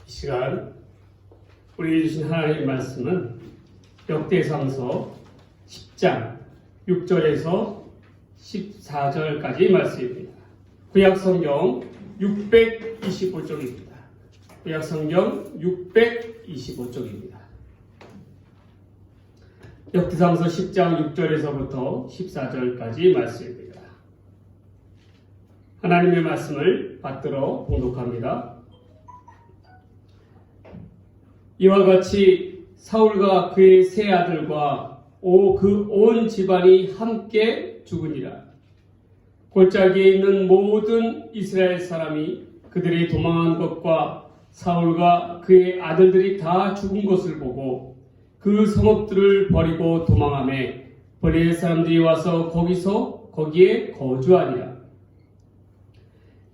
이 시간 우리 주신 하나님의 말씀은 역대상서 10장 6절에서 14절까지 말씀입니다. 구약성경 625쪽입니다. 구약성경 625쪽입니다. 역대상서 10장 6절에서부터 14절까지 말씀입니다. 하나님의 말씀을 받들어 봉독합니다. 이와 같이 사울과 그의 세 아들과 그 온 집안이 함께 죽으니라. 골짜기에 있는 모든 이스라엘 사람이 그들이 도망한 것과 사울과 그의 아들들이 다 죽은 것을 보고 그 성읍들을 버리고 도망하매 블레셋 사람들이 와서 거기에 거주하니라.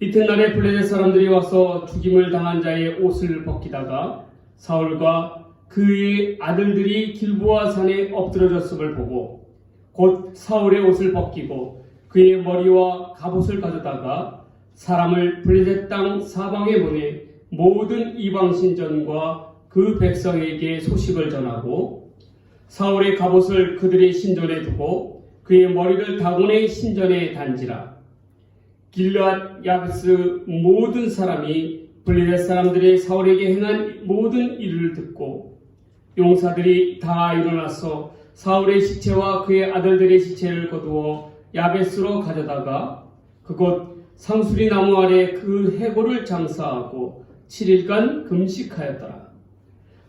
이튿날에 블레셋 사람들이 와서 죽임을 당한 자의 옷을 벗기다가 사울과 그의 아들들이 길보아 산에 엎드러졌음을 보고 곧 사울의 옷을 벗기고 그의 머리와 갑옷을 가져다가 사람을 블레셋 땅 사방에 보내 모든 이방 신전과 그 백성에게 소식을 전하고 사울의 갑옷을 그들의 신전에 두고 그의 머리를 다곤의 신전에 단지라. 길르앗 야베스 모든 사람이 블레셋 사람들이 사울에게 행한 모든 일을 듣고 용사들이 다 일어나서 사울의 시체와 그의 아들들의 시체를 거두어 야베스로 가져다가 그곳 상수리 나무 아래 그 해골을 장사하고 7일간 금식하였더라.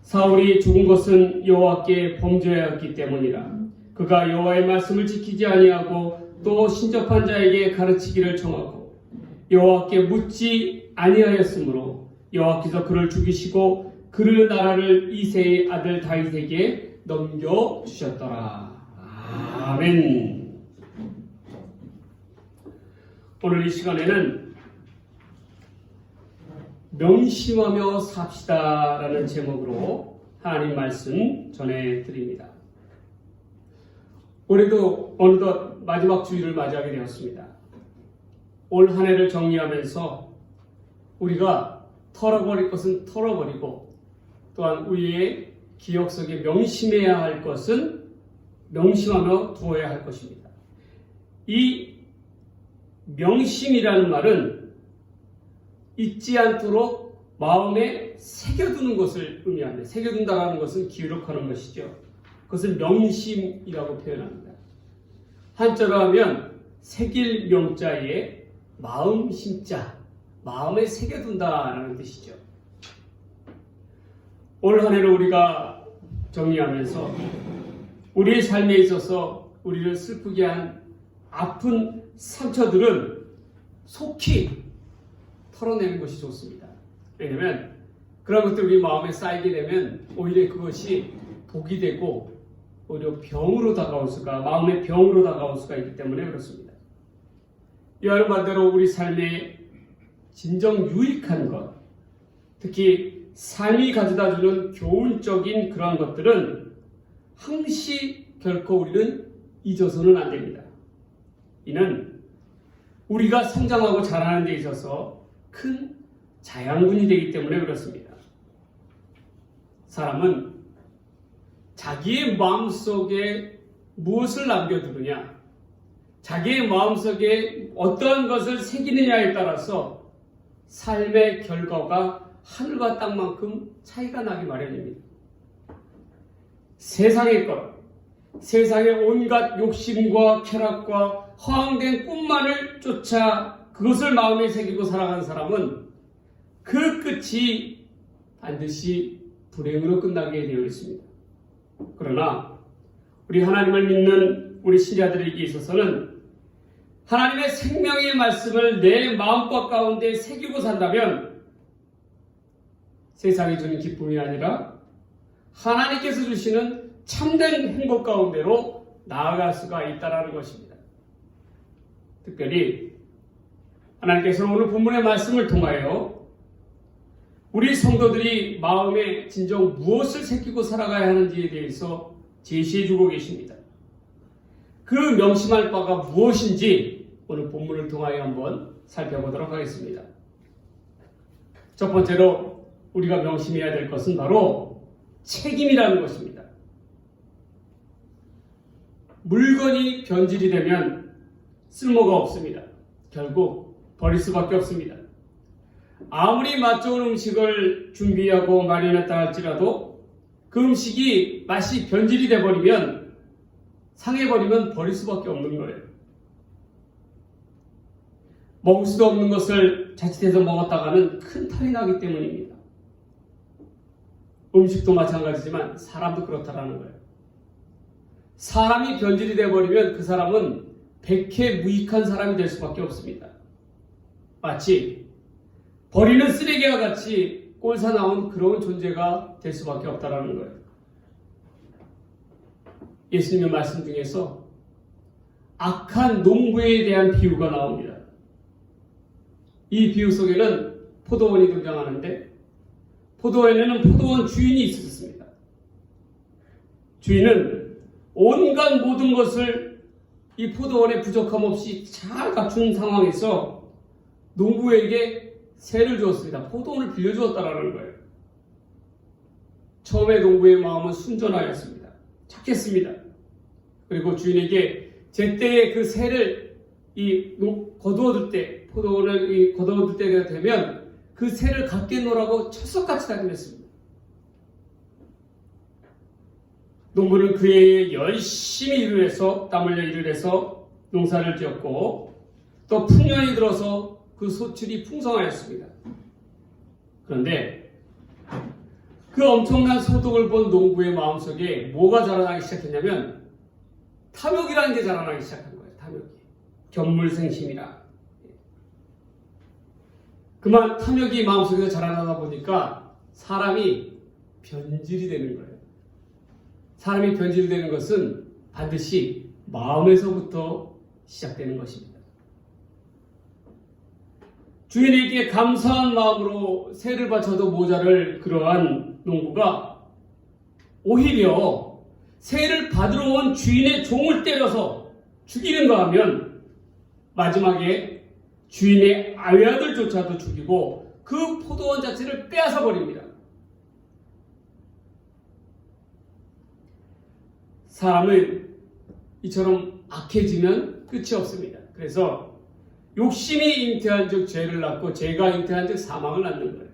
사울이 죽은 것은 여호와께 범죄하였기 때문이라. 그가 여호와의 말씀을 지키지 아니하고 또 신접한 자에게 가르치기를 청하고 여호와께 묻지 아니하였으므로 여호와께서 그를 죽이시고 그의 나라를 이새의 아들 다윗에게 넘겨주셨더라. 아멘. 오늘 이 시간에는 명심하며 삽시다라는 제목으로 하나님 말씀 전해드립니다. 올해도 어느덧 마지막 주일을 맞이하게 되었습니다. 올 한 해를 정리하면서 우리가 털어버릴 것은 털어버리고 또한 우리의 기억 속에 명심해야 할 것은 명심하며 두어야 할 것입니다. 이 명심이라는 말은 잊지 않도록 마음에 새겨두는 것을 의미합니다. 새겨둔다는 것은 기록하는 것이죠. 그것을 명심이라고 표현합니다. 한자로 하면 새길 명자에 마음 심자, 마음에 새겨둔다라는 뜻이죠. 올 한 해를 우리가 정리하면서 우리의 삶에 있어서 우리를 슬프게 한 아픈 상처들은 속히 털어내는 것이 좋습니다. 왜냐하면 그런 것들이 우리 마음에 쌓이게 되면 오히려 그것이 독이 되고 오히려 병으로 다가올 수가, 마음의 병으로 다가올 수가 있기 때문에 그렇습니다. 이와는 반대로 우리 삶에 진정 유익한 것, 특히 삶이 가져다주는 교훈적인 그러한 것들은 항시 결코 우리는 잊어서는 안 됩니다. 이는 우리가 성장하고 자라는 데 있어서 큰 자양분이 되기 때문에 그렇습니다. 사람은 자기의 마음속에 무엇을 남겨두느냐, 자기의 마음속에 어떤 것을 새기느냐에 따라서 삶의 결과가 하늘과 땅만큼 차이가 나기 마련입니다. 세상의 것, 세상의 온갖 욕심과 쾌락과 허황된 꿈만을 쫓아 그것을 마음에 새기고 살아가는 사람은 그 끝이 반드시 불행으로 끝나게 되어 있습니다. 그러나 우리 하나님을 믿는 우리 신자들에게 있어서는 하나님의 생명의 말씀을 내 마음과 가운데 새기고 산다면 세상이 주는 기쁨이 아니라 하나님께서 주시는 참된 행복 가운데로 나아갈 수가 있다는 것입니다. 특별히 하나님께서는 오늘 본문의 말씀을 통하여 우리 성도들이 마음에 진정 무엇을 새기고 살아가야 하는지에 대해서 제시해주고 계십니다. 그 명심할 바가 무엇인지 오늘 본문을 통하여 한번 살펴보도록 하겠습니다. 첫 번째로 우리가 명심해야 될 것은 바로 책임이라는 것입니다. 물건이 변질이 되면 쓸모가 없습니다. 결국 버릴 수밖에 없습니다. 아무리 맛 좋은 음식을 준비하고 마련했다 할지라도 그 음식이 맛이 변질이 돼버리면, 상해버리면 버릴 수밖에 없는 거예요. 먹을 수도 없는 것을 자칫해서 먹었다가는 큰 탈이 나기 때문입니다. 음식도 마찬가지지만 사람도 그렇다라는 거예요. 사람이 변질이 돼버리면 그 사람은 백해무익한 사람이 될 수밖에 없습니다. 마치 버리는 쓰레기와 같이 꼴사 나온 그런 존재가 될 수밖에 없다라는 거예요. 예수님의 말씀 중에서 악한 농부에 대한 비유가 나옵니다. 이 비유 속에는 포도원이 등장하는데, 포도원에는 포도원 주인이 있었습니다. 주인은 온갖 모든 것을 이 포도원에 부족함 없이 잘 갖춘 상황에서 농부에게 세를 주었습니다. 포도원을 빌려주었다라는 거예요. 처음에 농부의 마음은 순전하였습니다. 착했습니다. 그리고 주인에게 제때에 그 세를 거두어들 때, 포도원을 거두어들 때가 되면 그 세를 갖게 놓으라고 철석같이 다짐했습니다. 농부는 그 해에 열심히 일을 해서, 땀 흘려 일을 해서 농사를 지었고, 또 풍년이 들어서 그 소출이 풍성하였습니다. 그런데 그 엄청난 소득을 본 농부의 마음속에 뭐가 자라나기 시작했냐면 탐욕이라는 게 자라나기 시작한 거예요. 탐욕이. 견물생심이라. 그만 탐욕이 마음속에서 자라나다 보니까 사람이 변질이 되는 거예요. 사람이 변질되는 것은 반드시 마음에서부터 시작되는 것입니다. 주인에게 감사한 마음으로 세를 바쳐도 모자랄 그러한 농부가 오히려 세를 받으러 온 주인의 종을 때려서 죽이는가 하면 마지막에 주인의 아외아들조차도 죽이고 그 포도원 자체를 빼앗아 버립니다. 사람은 이처럼 악해지면 끝이 없습니다. 그래서 욕심이 잉태한 즉 죄를 낳고 죄가 잉태한 즉 사망을 낳는 거예요.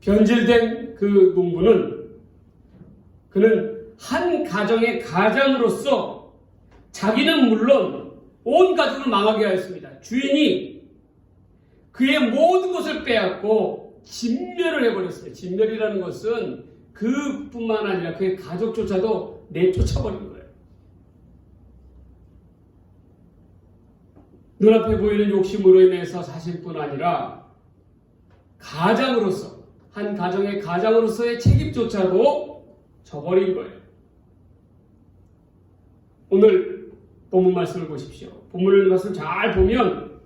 변질된 그 농부는 그는 한 가정의 가장으로서 자기는 물론 온 가족을 망하게 하였습니다. 주인이 그의 모든 것을 빼앗고 진멸을 해버렸어요. 진멸이라는 것은 그뿐만 아니라 그의 가족조차도 내쫓아버린 거예요. 눈앞에 보이는 욕심으로 인해서 자신뿐 아니라 가장으로서, 한 가정의 가장으로서의 책임조차도 져버린 거예요. 오늘 본문 말씀을 보십시오. 본문 말씀을 잘 보면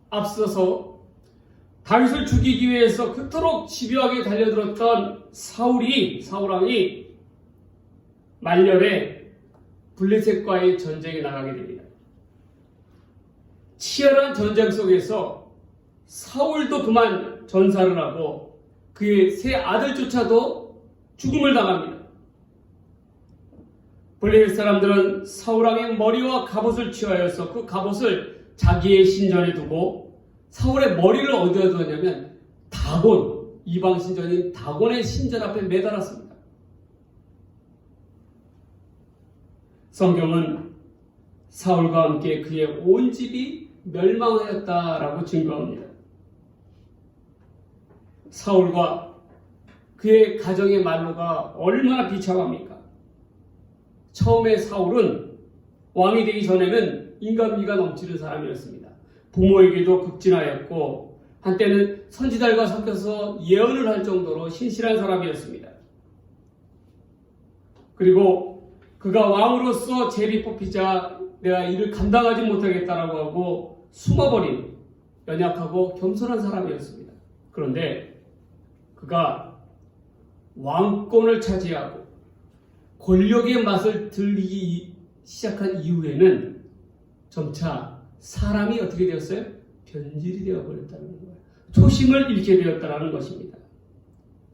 앞서서 다윗을 죽이기 위해서 그토록 집요하게 달려들었던 사울왕이 말년에 블레셋과의 전쟁에 나가게 됩니다. 치열한 전쟁 속에서 사울도 그만 전사를 하고 그의 세 아들조차도 죽음을 당합니다. 블레셋 사람들은 사울왕의 머리와 갑옷을 취하여서 그 갑옷을 자기의 신전에 두고 사울의 머리를 어디에 두었냐면 다곤, 이방 신전인 다곤의 신전 앞에 매달았습니다. 성경은 사울과 함께 그의 온 집이 멸망하였다라고 증거합니다. 사울과 그의 가정의 말로가 얼마나 비참합니까? 처음에 사울은 왕이 되기 전에는 인간미가 넘치는 사람이었습니다. 부모에게도 극진하였고 한때는 선지자들과 섞여서 예언을 할 정도로 신실한 사람이었습니다. 그리고 그가 왕으로서 제비 뽑히자 내가 이를 감당하지 못하겠다라고 하고 숨어버린 연약하고 겸손한 사람이었습니다. 그런데 그가 왕권을 차지하고 권력의 맛을 들리기 시작한 이후에는 점차 사람이 어떻게 되었어요? 변질이 되어버렸다는 거예요. 초심을 잃게 되었다는 것입니다.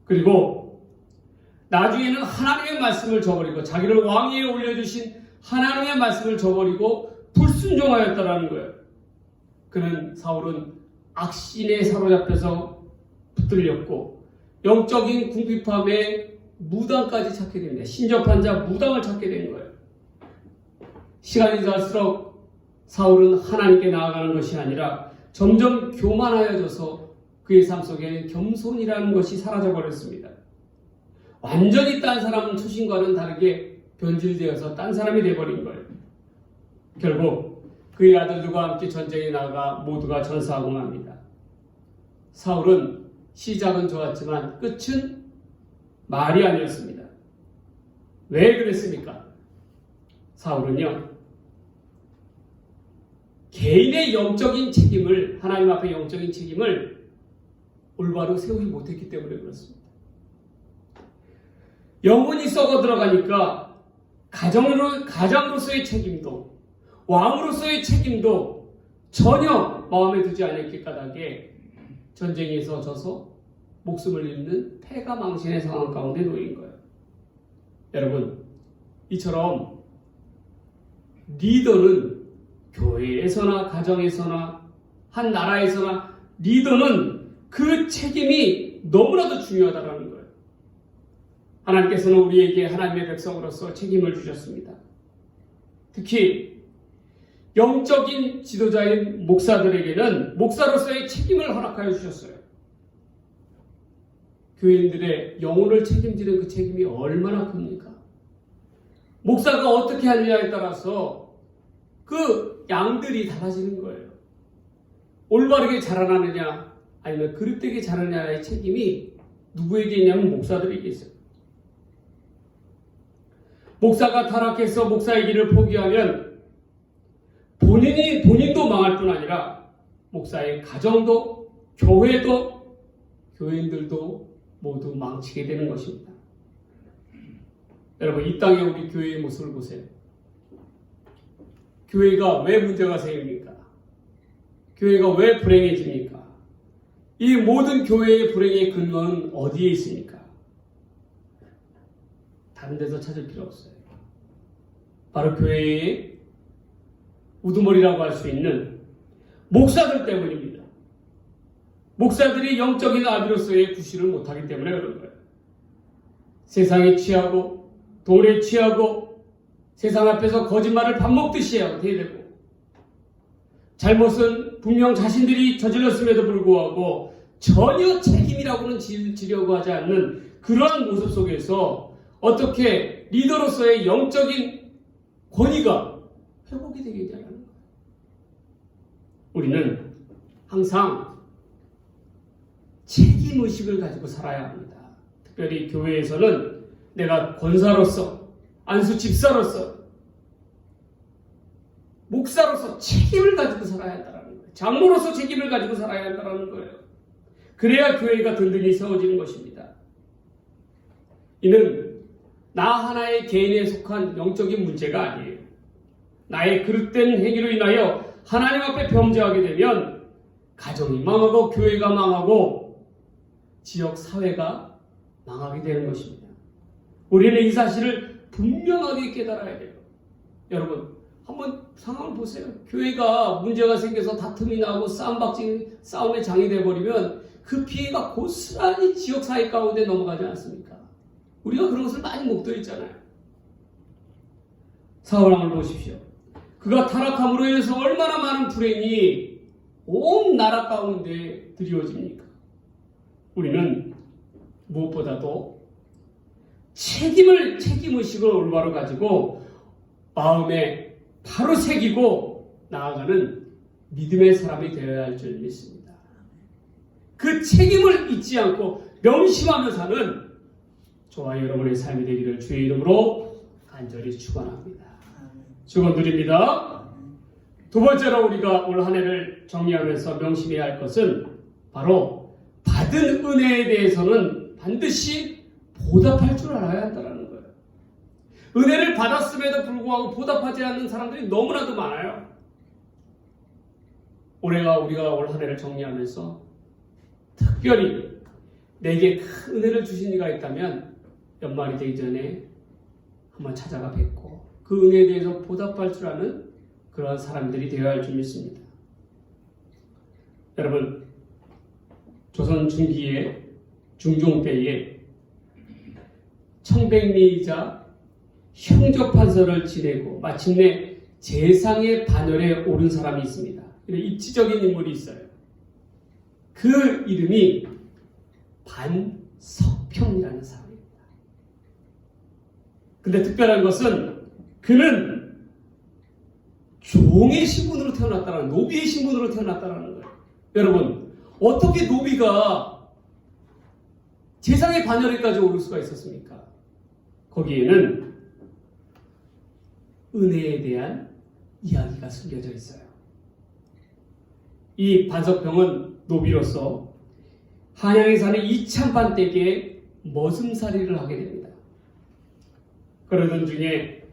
그리고 나중에는 하나님의 말씀을 저버리고 자기를 왕위에 올려주신 하나님의 말씀을 저버리고 불순종하였다는 거예요. 그는 사울은 악신에 사로잡혀서 붙들렸고 영적인 궁핍함에 무당까지 찾게 됩니다. 신접한 자 무당을 찾게 된 거예요. 시간이 지날수록 사울은 하나님께 나아가는 것이 아니라 점점 교만하여져서 그의 삶 속에 겸손이라는 것이 사라져버렸습니다. 완전히 딴 사람은 초신과는 다르게 변질되어서 딴 사람이 되어버린 거예요. 결국 그의 아들들과 함께 전쟁에 나가 모두가 전사하고 맙니다. 사울은 시작은 좋았지만 끝은 말이 아니었습니다. 왜 그랬습니까? 사울은요, 개인의 영적인 책임을, 하나님 앞에 영적인 책임을 올바로 세우지 못했기 때문에 그렇습니다. 영혼이 썩어 들어가니까 가장으로서의 책임도, 왕으로서의 책임도 전혀 마음에 두지 않았기 까닭에 전쟁에서 져서 목숨을 잃는 패가망신의 상황 가운데 놓인 거예요. 여러분, 이처럼 리더는 교회에서나 가정에서나 한 나라에서나 리더는 그 책임이 너무나도 중요하다는 거예요. 하나님께서는 우리에게 하나님의 백성으로서 책임을 주셨습니다. 특히 영적인 지도자인 목사들에게는 목사로서의 책임을 허락하여 주셨어요. 교인들의 영혼을 책임지는 그 책임이 얼마나 큽니까? 목사가 어떻게 하느냐에 따라서 그 양들이 달라지는 거예요. 올바르게 자라나느냐 아니면 그릇되게 자라느냐의 책임이 누구에게 있냐면 목사들에게 있어요. 목사가 타락해서 목사의 길을 포기하면 본인도 망할 뿐 아니라 목사의 가정도, 교회도, 교인들도 모두 망치게 되는 것입니다. 여러분, 이 땅에 우리 교회의 모습을 보세요. 교회가 왜 문제가 생깁니까? 교회가 왜 불행해집니까? 이 모든 교회의 불행의 근원은 어디에 있습니까? 다른 데서 찾을 필요 없어요. 바로 교회의 우두머리라고 할 수 있는 목사들 때문입니다. 목사들이 영적인 아비로서의 구실을 못하기 때문에 그런 거예요. 세상에 취하고 돈에 취하고 세상 앞에서 거짓말을 밥 먹듯이 하고 대대고 잘못은 분명 자신들이 저질렀음에도 불구하고 전혀 책임이라고는 지려고 하지 않는 그러한 모습 속에서 어떻게 리더로서의 영적인 권위가 회복이 되겠냐는 거예요. 우리는 항상 책임의식을 가지고 살아야 합니다. 특별히 교회에서는 내가 권사로서, 안수 집사로서, 목사로서 책임을 가지고 살아야 한다는 거예요. 장로로서 책임을 가지고 살아야 한다는 거예요. 그래야 교회가 든든히 세워지는 것입니다. 이는 나 하나의 개인에 속한 영적인 문제가 아니에요. 나의 그릇된 행위로 인하여 하나님 앞에 범죄하게 되면 가정이 망하고 교회가 망하고 지역 사회가 망하게 되는 것입니다. 우리는 이 사실을 분명하게 깨달아야 돼요. 여러분, 한번 상황을 보세요. 교회가 문제가 생겨서 다툼이 나고 싸움의 장이 되어버리면 그 피해가 고스란히 지역 사회 가운데 넘어가지 않습니까? 우리가 그런 것을 많이 목도했잖아요. 사울왕을 보십시오. 그가 타락함으로 인해서 얼마나 많은 불행이 온 나라 가운데 드리워집니까? 우리는 무엇보다도 책임의식을 올바로 가지고 마음에 바로 새기고 나아가는 믿음의 사람이 되어야 할 줄 믿습니다. 그 책임을 잊지 않고 명심하며 사는 저와 여러분의 삶이 되기를 주의 이름으로 간절히 축원합니다. 축원드립니다. 두 번째로 우리가 올 한 해를 정리하면서 명심해야 할 것은 바로 받은 은혜에 대해서는 반드시 보답할 줄 알아야 한다는 거예요. 은혜를 받았음에도 불구하고 보답하지 않는 사람들이 너무나도 많아요. 우리가 올 한 해를 정리하면서 특별히 내게 큰 은혜를 주신 이가 있다면 연말이 되기 전에 한번 찾아가 뵙고 그 은혜에 대해서 보답할 줄 아는 그러한 사람들이 되어야 할 줄 믿습니다. 여러분, 조선 중기의 중종 때에 청백리이자 형조판서를 지내고 마침내 재상의 반열에 오른 사람이 있습니다. 이런 입지적인 인물이 있어요. 그 이름이 반석평이라는 사람입니다. 근데 특별한 것은 그는 종의 신분으로 태어났다는, 노비의 신분으로 태어났다는 거예요. 여러분, 어떻게 노비가 재상의 반열에까지 오를 수가 있었습니까? 거기에는 은혜에 대한 이야기가 숨겨져 있어요. 이 반석평은 노비로서 한양에 사는 이참반 댁에 머슴살이를 하게 됩니다. 그러던 중에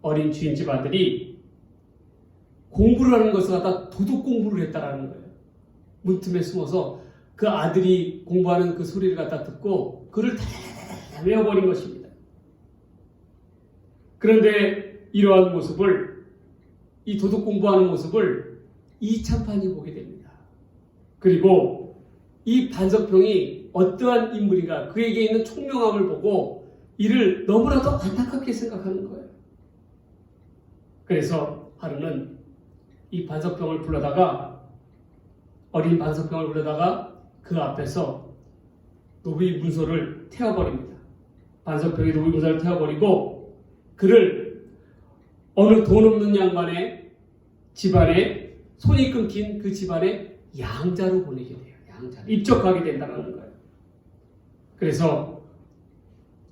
어린 주인집 아들이 공부를 하는 것을 갖다 도둑 공부를 했다라는 거예요. 문틈에 숨어서 그 아들이 공부하는 그 소리를 갖다 듣고 그를 다 외워버린 것입니다. 그런데 이러한 모습을, 이 도둑 공부하는 모습을 이참판이 보게 됩니다. 그리고 이 반석평이 어떠한 인물인가, 그에게 있는 총명함을 보고 이를 너무나도 안타깝게 생각하는 거예요. 그래서 하루는 이 반석평을 불러다가, 어린 반석평을 불러다가 그 앞에서 노비 문서를 태워버립니다. 반석평이 노비 문서를 태워버리고 그를 어느 돈 없는 양반의 집안에, 손이 끊긴 그 집안에 양자로 보내게 돼요. 양자로 입적하게 된다는 거예요. 그래서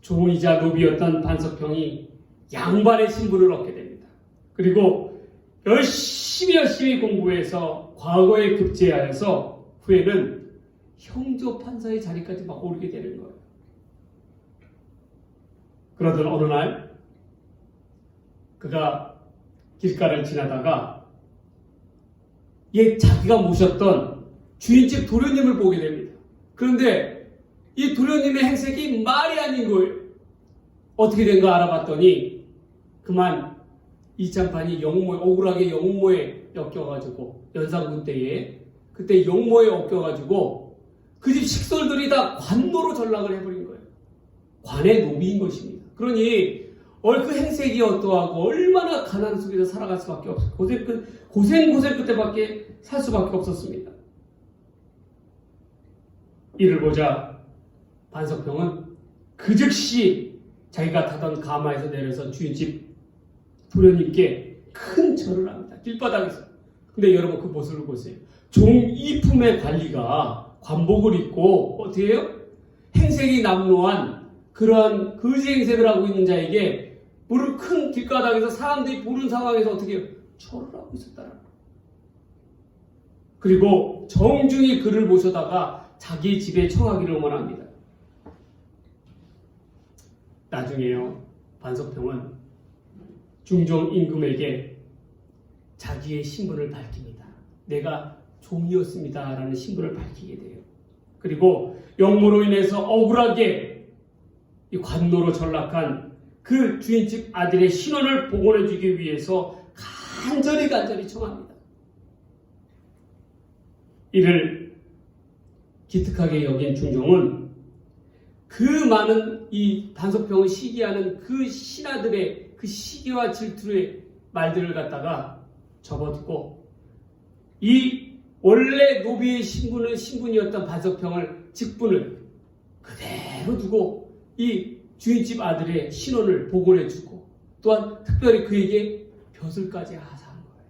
종이자 노비였던 반석평이 양반의 신분을 얻게 됩니다. 그리고 열심히 공부해서 과거에 급제하여서 후에는 형조판사의 자리까지 막 오르게 되는 거예요. 그러던 어느 날 그가 길가를 지나다가 자기가 모셨던 주인집 도련님을 보게 됩니다. 그런데 이 도련님의 행색이 말이 아닌 거예요. 어떻게 된가 알아봤더니 그만 이참판이 억울하게 영모에 엮여가지고, 연산군 때에 그때 영모에 엮여가지고 그 집 식솔들이 다 관노로 전락을 해버린 거예요. 관의 노비인 것입니다. 그러니 그 행색이 어떠하고 얼마나 가난 속에서 살아갈 수밖에 없어요. 고생 끝에밖에 살 수밖에 없었습니다. 이를 보자 반석평은 그 즉시 자기가 타던 가마에서 내려서 주인집 도련님께 큰 절을 합니다. 길바닥에서. 근데 여러분 그 모습을 보세요. 종 이품의 관리가 관복을 입고 어떻게 해요? 행색이 남루한 그러한 거지 행색을 하고 있는 자에게 무릎 큰 길바닥에서 사람들이 보는 상황에서 어떻게 해요? 절을 하고 있었다는 거예요. 그리고 정중히 그를 모셔다가 자기 집에 청하기를 원합니다. 나중에요, 반석평은 중종 임금에게 자기의 신분을 밝힙니다. 내가 종이었습니다 라는 신분을 밝히게 돼요. 그리고 영모로 인해서 억울하게 이 관노로 전락한 그 주인집 아들의 신원을 복원해주기 위해서 간절히 청합니다. 이를 기특하게 여긴 중종은 그 많은 이 반석평을 시기하는 그 신하들의 그 시기와 질투의 말들을 갖다가 접어두고 이 원래 노비의 신분이었던 반석평을, 직분을 그대로 두고 이 주인집 아들의 신원을 복원해주고 또한 특별히 그에게 벼슬까지 하사한 거예요.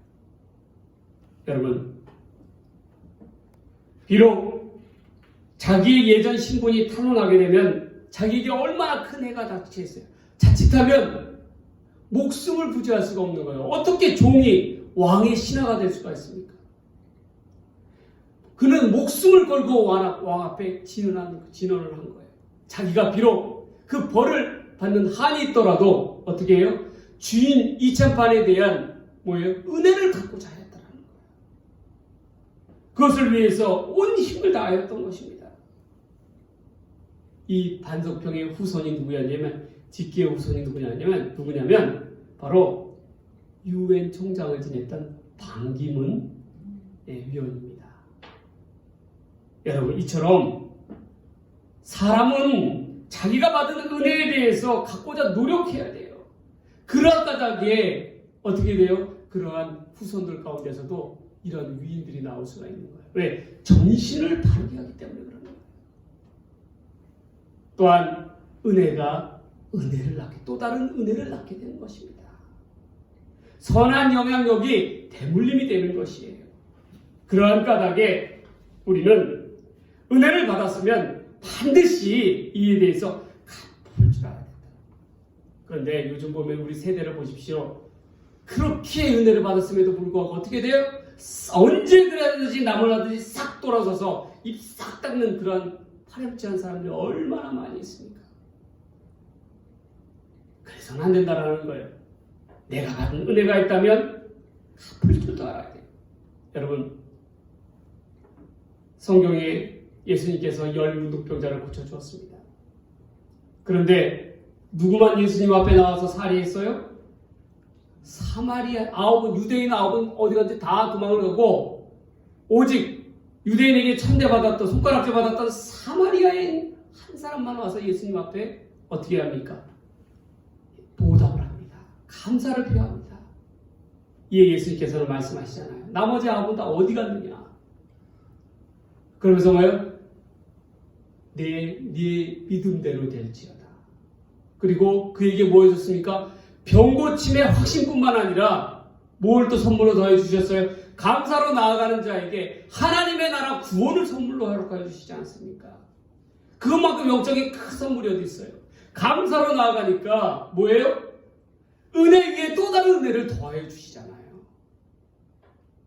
여러분, 비록 자기의 예전 신분이 탄원하게 되면 자기에게 얼마나 큰 해가 닥치겠어요. 자칫하면 목숨을 부지할 수가 없는 거예요. 어떻게 종이 왕의 신하가 될 수가 있습니까? 그는 목숨을 걸고 왕 앞에 진언을 한 거예요. 자기가 비록 그 벌을 받는 한이 있더라도 어떻게 해요? 주인 이참판에 대한 은혜를 갖고자 했다는 거예요. 그것을 위해서 온 힘을 다하였던 것입니다. 이 반석평의 후손이 누구였냐면, 직계의 후손이 누구냐면 바로 UN 총장을 지냈던 반기문 위원입니다. 여러분, 이처럼 사람은 자기가 받은 은혜에 대해서 갖고자 노력해야 돼요. 그러한 까닭에 어떻게 돼요? 그러한 후손들 가운데서도 이런 위인들이 나올 수가 있는 거예요. 왜? 정신을 바르게 하기 때문에 그런 거예요. 또한 은혜를 낳게, 또 다른 은혜를 낳게 되는 것입니다. 선한 영향력이 대물림이 되는 것이에요. 그러한 까닭에 우리는 은혜를 받았으면 반드시 이에 대해서 갚을 줄 알아야 된다. 그런데 요즘 보면 우리 세대를 보십시오. 그렇게 은혜를 받았음에도 불구하고 어떻게 돼요? 언제 그래야든지 남을 하듯이 싹 돌아서서 입 싹 닦는 그런 파렴치한 사람들이 얼마나 많이 있습니까? 그래서는 안 된다라는 거예요. 내가 받은 은혜가 있다면 갚을 줄도 알아야 돼요. 여러분, 성경에 예수님께서 10문둥병자를 고쳐주었습니다. 그런데 누구만 예수님 앞에 나와서 살해했어요? 사마리아 9은, 유대인 9은 어디 갔는지 다 도망을 가고 오직 유대인에게 천대받았던, 손가락질 받았던 사마리아인 한 사람만 와서 예수님 앞에 어떻게 합니까? 보답을 합니다. 감사를 표합니다. 이에 예수님께서는 말씀하시잖아요. 나머지 9은 다 어디 갔느냐? 그러면서 뭐예요? 네 믿음대로 될지어다. 그리고 그에게 뭐 해줬습니까? 병고침의 확신뿐만 아니라 뭘 또 선물로 더해 주셨어요? 감사로 나아가는 자에게 하나님의 나라 구원을 선물로 허락해 주시지 않습니까? 그것만큼 영적인 큰 선물이 어디 있어요? 감사로 나아가니까 뭐예요? 은혜 위에 또 다른 은혜를 더해 주시잖아요.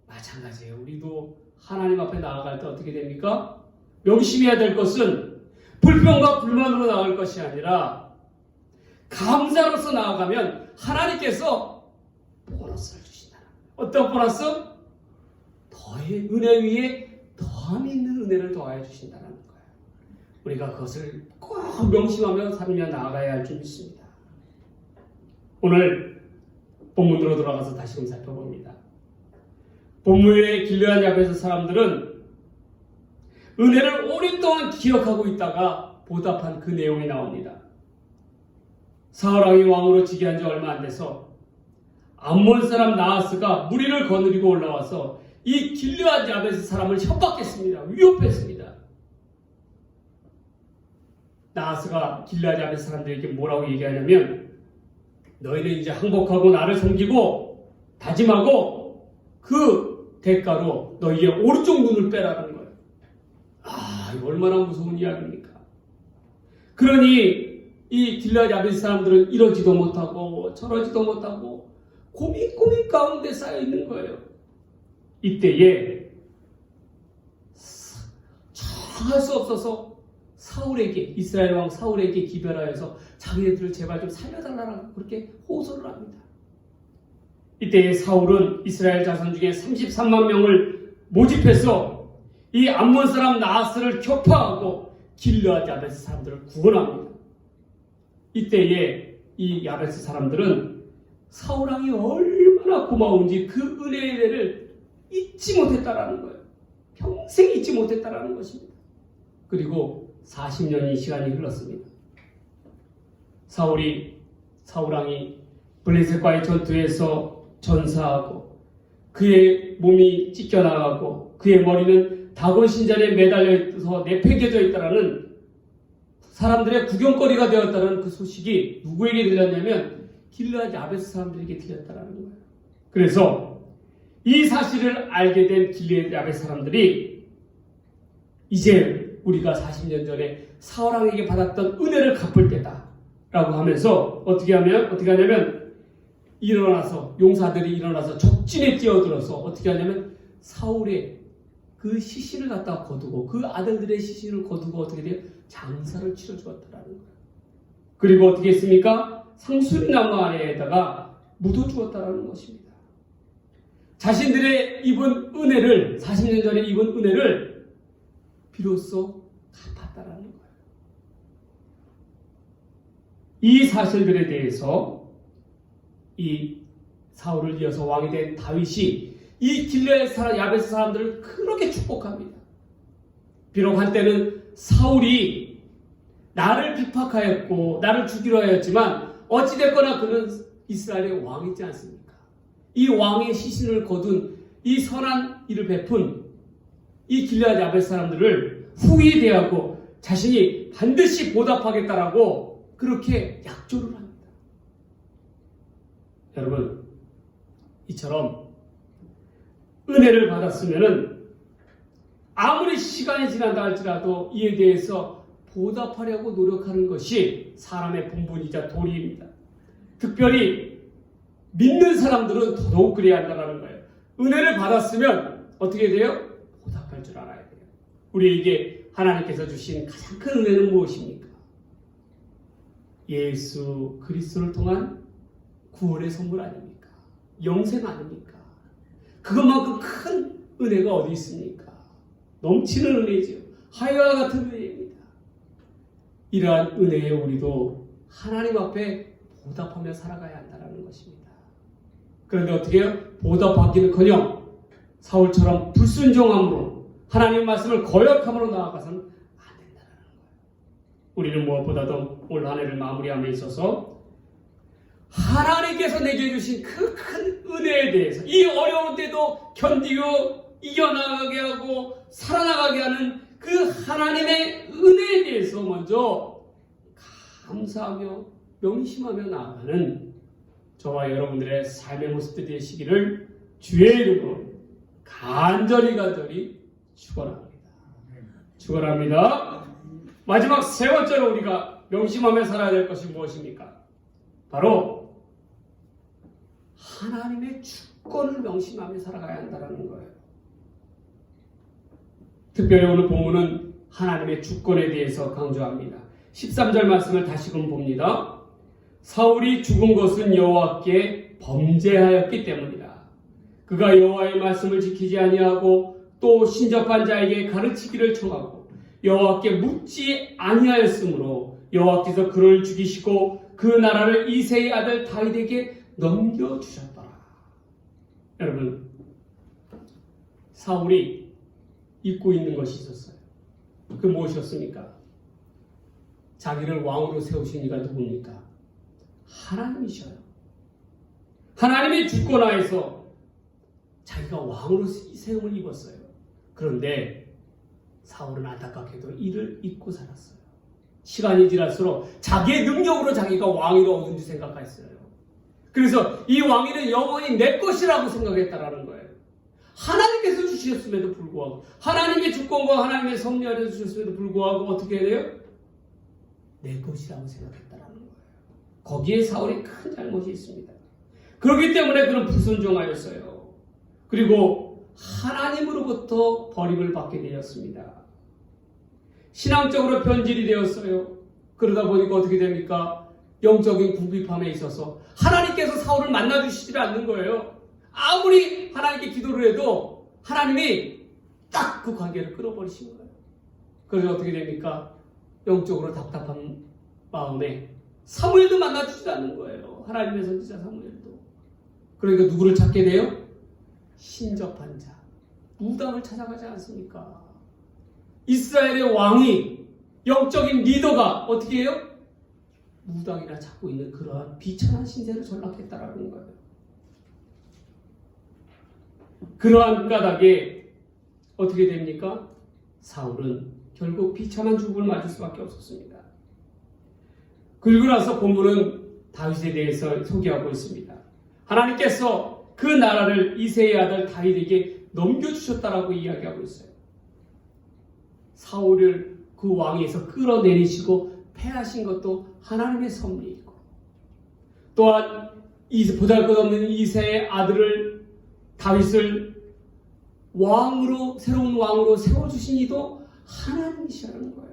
마찬가지예요. 우리도 하나님 앞에 나아갈 때 어떻게 됩니까? 명심해야 될 것은 불평과 불만으로 나아갈 것이 아니라 감사로서 나아가면 하나님께서 보너스를 주신다는 거예요. 어떤 보너스? 은혜 위에 더함이 있는 은혜를 더하여 주신다는 거예요. 우리가 그것을 꼭 명심하며 살며 나아가야 할 줄 믿습니다. 오늘 본문으로 돌아가서 다시금 살펴봅니다. 본문의 길르앗 야베스 사람들은 은혜를 오랫동안 기억하고 있다가 보답한 그 내용이 나옵니다. 사울왕이 왕으로 즉위한 지 얼마 안 돼서 암몬 사람 나하스가 무리를 거느리고 올라와서 이 길르앗 야베스 사람을 협박했습니다. 위협했습니다. 나하스가 길르앗 야베스 사람들에게 뭐라고 얘기하냐면, 너희는 이제 항복하고 나를 섬기고 다짐하고 그 대가로 너희의 오른쪽 눈을 빼라는 거예요. 이거 얼마나 무서운 이야기입니까? 그러니 이 길르앗 야베스 사람들은 이러지도 못하고 저러지도 못하고 고민 가운데 쌓여 있는 거예요. 이때에 정할 수 없어서 이스라엘 왕 사울에게 기별하여서 자기네들을 제발 좀 살려달라고 그렇게 호소를 합니다. 이때에 사울은 이스라엘 자손 중에 33만 명을 모집해서 이 암몬 사람 나하스를 격파하고 길르앗 야베스 사람들을 구원합니다. 이때에 이 야베스 사람들은 사울 왕이 얼마나 고마운지 그 은혜를 잊지 못했다라는 거예요. 평생 잊지 못했다라는 것입니다. 그리고 40년의 시간이 흘렀습니다. 사울 왕이 블레셋과의 전투에서 전사하고 그의 몸이 찢겨나가고 그의 머리는 다곤 신전에 매달려 있어서 내팽개져 있다라는, 사람들의 구경거리가 되었다는 그 소식이 누구에게 들렸냐면 길르앗 야베스 사람들에게 들렸다라는 거예요. 그래서 이 사실을 알게 된 길르앗 야베스 사람들이 이제 우리가 40년 전에 사울 왕에게 받았던 은혜를 갚을 때다라고 하면서 어떻게 하냐면 용사들이 일어나서 적진에 뛰어들어서 어떻게 하냐면 사울의 그 시신을 갖다 거두고 그 아들들의 시신을 거두고 어떻게 돼요? 장사를 치러 주었다라는 거예요. 그리고 어떻게 했습니까? 상수리나무 아래에다가 묻어 주었다라는 것입니다. 자신들의 입은 은혜를 40년 전에 입은 은혜를 비로소 갚았다라는 거예요. 이 사실들에 대해서 이 사울을 이어서 왕이 된 다윗이 이 길르앗 사람 야베스 사람들을 그렇게 축복합니다. 비록 한때는 사울이 나를 비박하였고 나를 죽이려 하였지만 어찌됐거나 그는 이스라엘의 왕이지 않습니까? 이 왕의 시신을 거둔 이 선한 일을 베푼 이 길르앗 야베스 사람들을 후히 대하고 자신이 반드시 보답하겠다라고 그렇게 약조를 합니다. 여러분, 이처럼 은혜를 받았으면은 아무리 시간이 지난다 할지라도 이에 대해서 보답하려고 노력하는 것이 사람의 본분이자 도리입니다. 특별히 믿는 사람들은 더더욱 그래야 한다는 거예요. 은혜를 받았으면 어떻게 돼요? 보답할 줄 알아야 돼요. 우리에게 하나님께서 주신 가장 큰 은혜는 무엇입니까? 예수 그리스도를 통한 구원의 선물 아닙니까? 영생 아닙니까? 그것만큼 큰 은혜가 어디 있습니까? 넘치는 은혜지요. 하여와 같은 은혜입니다. 이러한 은혜에 우리도 하나님 앞에 보답하며 살아가야 한다는 것입니다. 그런데 어떻게 해요? 보답하기는커녕 사울처럼 불순종함으로 하나님의 말씀을 거역함으로 나아가서는 안 된다는 거예요. 우리는 무엇보다도 올 한 해를 마무리함에 있어서 하나님께서 내게 주신 그 큰 은혜에 대해서 이 어려운 때도 견디고 이겨나가게 하고 살아나가게 하는 그 하나님의 은혜에 대해서 먼저 감사하며 명심하며 나아가는 저와 여러분들의 삶의 모습들이 되시기를 주의 이름으로 간절히 축원합니다. 축원합니다. 마지막 세 번째로 우리가 명심하며 살아야 될 것이 무엇입니까? 바로 하나님의 주권을 명심하며 살아가야 한다는 거예요. 특별히 오늘 본문은 하나님의 주권에 대해서 강조합니다. 13절 말씀을 다시금 봅니다. 사울이 죽은 것은 여호와께 범죄하였기 때문이다. 그가 여호와의 말씀을 지키지 아니하고 또 신접한 자에게 가르치기를 청하고 여호와께 묻지 아니하였으므로 여호와께서 그를 죽이시고 그 나라를 이새의 아들 다윗에게 넘겨주셨더라. 여러분, 사울이 잊고 있는 것이 있었어요. 그 무엇이었습니까? 자기를 왕으로 세우신 이가 누굽니까? 하나님이셔요. 하나님의 주권하에서 자기가 왕으로 세움을 입었어요. 그런데 사울은 안타깝게도 이를 잊고 살았어요. 시간이 지날수록 자기의 능력으로 자기가 왕위를 얻은 줄 생각했어요. 그래서 이 왕위는 영원히 내 것이라고 생각했다라는 거예요. 하나님께서 주셨음에도 불구하고 하나님의 주권과 하나님의 섭리 아래 주셨음에도 불구하고 어떻게 해야 돼요? 내 것이라고 생각했다라는 거예요. 거기에 사울이 큰 잘못이 있습니다. 그렇기 때문에 그는 불순종하였어요. 그리고 하나님으로부터 버림을 받게 되었습니다. 신앙적으로 변질이 되었어요. 그러다 보니까 어떻게 됩니까? 영적인 궁핍함에 있어서 하나님께서 사울을 만나주시지 않는 거예요. 아무리 하나님께 기도를 해도 하나님이 딱 그 관계를 끊어버리신 거예요. 그래서 어떻게 됩니까? 영적으로 답답한 마음에 사무엘도 만나주지 않는 거예요. 하나님의 선지자 사무엘도. 그러니까 누구를 찾게 돼요? 신접한 자, 무당을 찾아가지 않습니까? 이스라엘의 왕이, 영적인 리더가 어떻게 해요? 무당이나 찾고 있는 그러한 비천한 신세를 전락했다라는 거예요. 그러한 까닭에 어떻게 됩니까? 사울은 결국 비참한 죽음을 맞을 수밖에 없었습니다. 그리고 나서 본문은 다윗에 대해서 소개하고 있습니다. 하나님께서 그 나라를 이새의 아들 다윗에게 넘겨주셨다라고 이야기하고 있어요. 사울을 그 왕위에서 끌어내리시고 패하신 것도 하나님의 섭리이고, 또한 이 보잘것없는 이새의 아들을 다윗을 왕으로, 새로운 왕으로 세워주신 이도 하나님이시라는 거예요.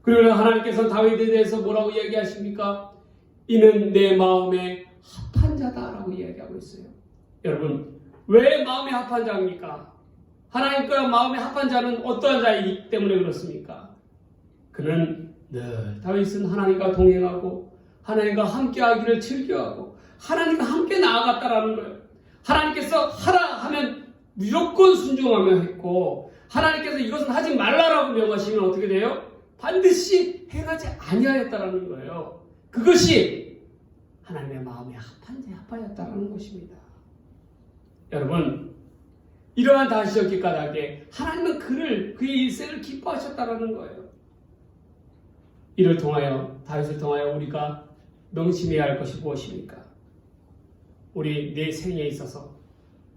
그리고 하나님께서 다윗에 대해서 뭐라고 이야기하십니까? 이는 내 마음에 합한 자다라고 이야기하고 있어요. 여러분, 왜 마음이 합한 자입니까? 하나님과 마음이 합한 자는 어떠한 자이기 때문에 그렇습니까? 그는 늘 다윗은 하나님과 동행하고 하나님과 함께하기를 즐겨하고 하나님과 함께 나아갔다라는 거예요. 하나님께서 하라 하면 무조건 순종하며 했고 하나님께서 이것은 하지 말라라고 명하시면 어떻게 돼요? 반드시 행하지 아니하였다라는 거예요. 그것이 하나님의 마음에 합하였다라는 것입니다. 여러분, 이러한 다시였기 까닭에 하나님은 그의 일생을 기뻐하셨다라는 거예요. 이를 통하여 다윗을 통하여 우리가 명심해야 할 것이 무엇입니까? 우리 내 생에 있어서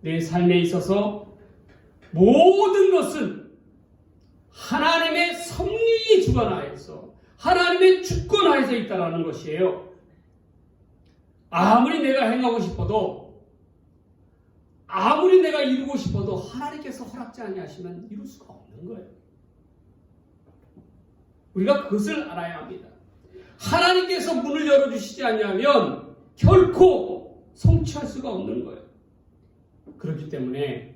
내 삶에 있어서 모든 것은 하나님의 섭리의 주관하에서 하나님의 주권하에서 있다라는 것이에요. 아무리 내가 행하고 싶어도 아무리 내가 이루고 싶어도 하나님께서 허락지 아니하시면 이룰 수가 없는 거예요. 우리가 그것을 알아야 합니다. 하나님께서 문을 열어주시지 않냐면 결코 성취할 수가 없는 거예요. 그렇기 때문에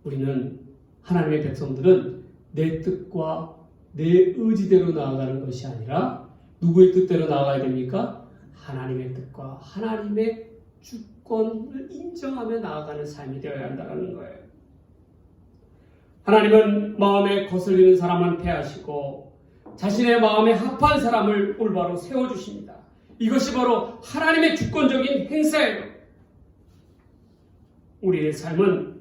우리는 하나님의 백성들은 내 뜻과 내 의지대로 나아가는 것이 아니라 누구의 뜻대로 나아가야 됩니까? 하나님의 뜻과 하나님의 주권을 인정하며 나아가는 삶이 되어야 한다는 거예요. 하나님은 마음에 거슬리는 사람은 패하시고 자신의 마음에 합한 사람을 올바로 세워주십니다. 이것이 바로 하나님의 주권적인 행사예요. 우리의 삶은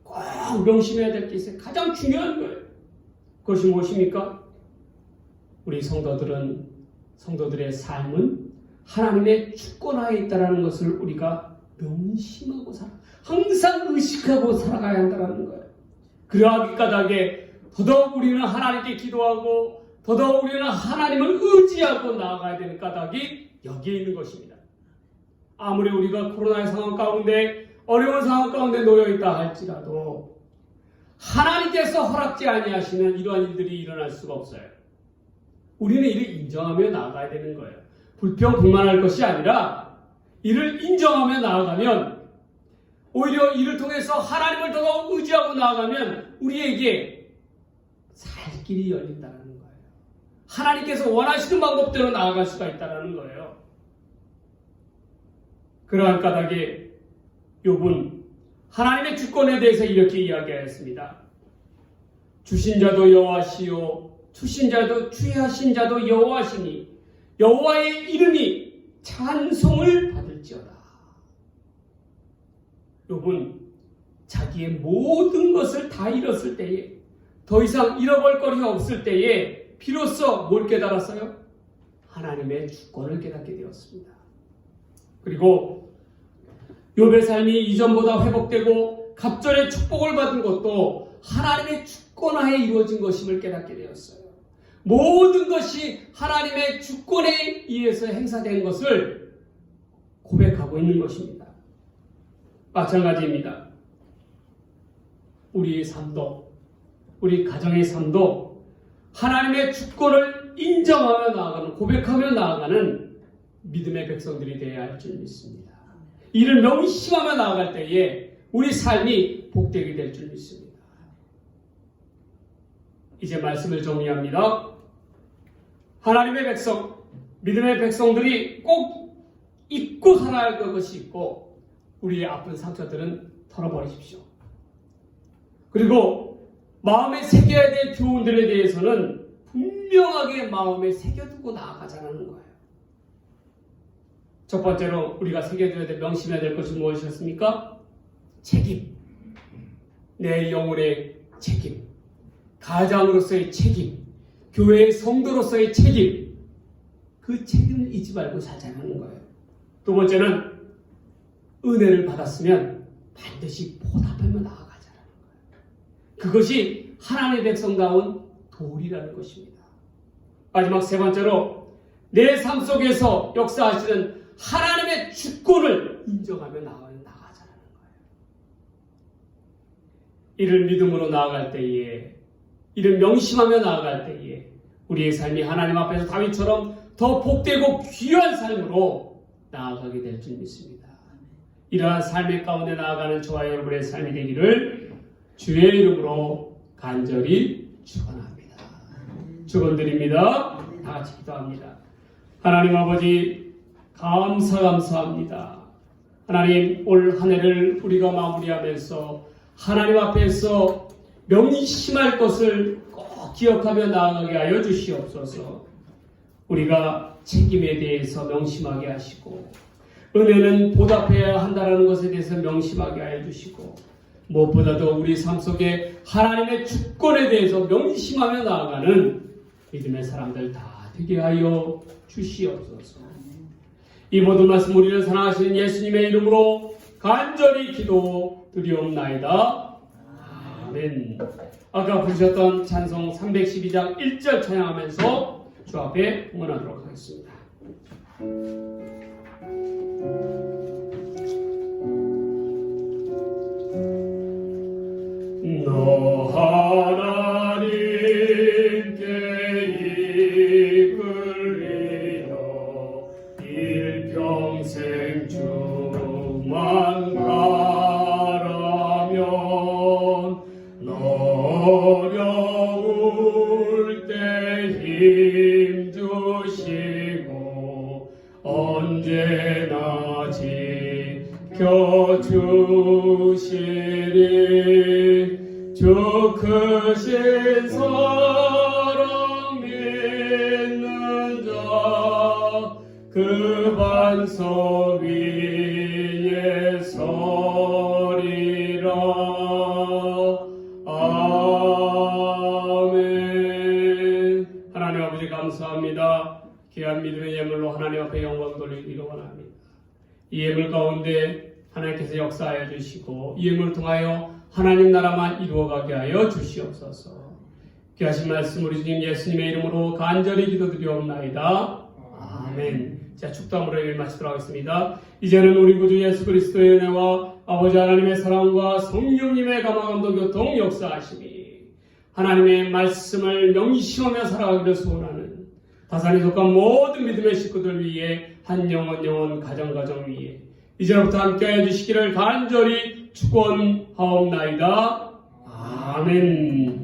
꼭 명심해야 될 게 있어요. 가장 중요한 거예요. 그것이 무엇입니까? 우리 성도들의 삶은 하나님의 주권하에 있다는 것을 우리가 명심하고 항상 의식하고 살아가야 한다는 거예요. 그러하기 까닭에 더더욱 우리는 하나님께 기도하고 더더욱 우리는 하나님을 의지하고 나아가야 되는 까닭이 여기에 있는 것입니다. 아무리 우리가 코로나의 상황 가운데 어려운 상황 가운데 놓여있다 할지라도 하나님께서 허락지 아니하시면 이러한 일들이 일어날 수가 없어요. 우리는 이를 인정하며 나아가야 되는 거예요. 불평불만할 것이 아니라 이를 인정하며 나아가면 오히려 이를 통해서 하나님을 더더욱 의지하고 나아가면 우리에게 살 길이 열린다는 거예요. 하나님께서 원하시는 방법대로 나아갈 수가 있다는 거예요. 그러한 까닭에 욥은 하나님의 주권에 대해서 이렇게 이야기하였습니다. 주신 자도 여호와시요 주신 자도 주하신 자도 여호와시니 여호와의 이름이 찬송을 받을지어다. 욥은 자기의 모든 것을 다 잃었을 때에 더 이상 잃어볼 거리 없을 때에 비로소 뭘 깨달았어요? 하나님의 주권을 깨닫게 되었습니다. 그리고 욥의 삶이 이전보다 회복되고 갑절의 축복을 받은 것도 하나님의 주권하에 이루어진 것임을 깨닫게 되었어요. 모든 것이 하나님의 주권에 의해서 행사된 것을 고백하고 있는 것입니다. 마찬가지입니다. 우리의 삶도, 우리 가정의 삶도 하나님의 주권을 인정하며 나아가는, 고백하며 나아가는 믿음의 백성들이 되어야 할 줄 믿습니다. 이를 명심하며 나아갈 때에 우리 삶이 복되게 될 줄 믿습니다. 이제 말씀을 정리합니다. 하나님의 백성, 믿음의 백성들이 꼭 잊고 살아야 할 것이 있고 우리의 아픈 상처들은 털어버리십시오. 그리고 마음에 새겨야 될 교훈들에 대해서는 분명하게 마음에 새겨두고 나아가자는 거예요. 첫 번째로 우리가 새겨둬야 될, 명심해야 될 것이 무엇이었습니까? 책임. 내 영혼의 책임. 가장으로서의 책임. 교회의 성도로서의 책임. 그 책임을 잊지 말고 살자는 거예요. 두 번째는 은혜를 받았으면 반드시 보답하며 나아가자는 거예요. 그것이 하나님의 백성다운 도리라는 것입니다. 마지막 세 번째로 내 삶 속에서 역사하시는 하나님의 주권을 인정하며 나가자는 거예요. 이를 믿음으로 나아갈 때에, 이를 명심하며 나아갈 때에 우리의 삶이 하나님 앞에서 다윗처럼 더 복되고 귀한 삶으로 나아가게 될 줄 믿습니다. 이러한 삶의 가운데 나아가는 저와 여러분의 삶이 되기를 주의 이름으로 간절히 축원합니다. 축원드립니다. 다 같이 기도합니다. 하나님 아버지 감사합니다. 하나님 올 한 해를 우리가 마무리하면서 하나님 앞에서 명심할 것을 꼭 기억하며 나아가게 하여 주시옵소서. 우리가 책임에 대해서 명심하게 하시고 은혜는 보답해야 한다는 것에 대해서 명심하게 하여 주시고 무엇보다도 우리 삶 속에 하나님의 주권에 대해서 명심하며 나아가는 믿음의 사람들 다 되게 하여 주시옵소서. 이 모든 말씀 우리를 사랑하시는 예수님의 이름으로 간절히 기도드리옵나이다. 아멘. 아까 부르셨던 찬송 312장 1절 찬양하면서 주 앞에 응원하도록 하겠습니다. 너 하나님께 이끌리여 일평생 주만 바라면 어려울 때 힘 주시고 언제나 지켜주시리. 주 크신 사랑 믿는 자 그 반석 위에 서리라. 아멘. 하나님 아버지 감사합니다. 귀한 믿음의 예물로 하나님 앞에 영광 돌리기를 원합니다. 이 예물 가운데 하나님께서 역사하여 주시고 이 예물을 통하여 하나님 나라만 이루어가게 하여 주시옵소서. 귀하신 말씀 우리 주님 예수님의 이름으로 간절히 기도드리옵나이다. 아멘. 자, 축도함으로 예배 마치도록 하겠습니다. 이제는 우리 구주 예수 그리스도의 은혜와 아버지 하나님의 사랑과 성령님의 감화감동 교통 역사하심이 하나님의 말씀을 명심하며 살아가기를 소원하는 다산에 속한 모든 믿음의 식구들 위해 한 영혼 가정 위에 이제부터 함께해 주시기를 간절히 축원하옵나이다. 아멘.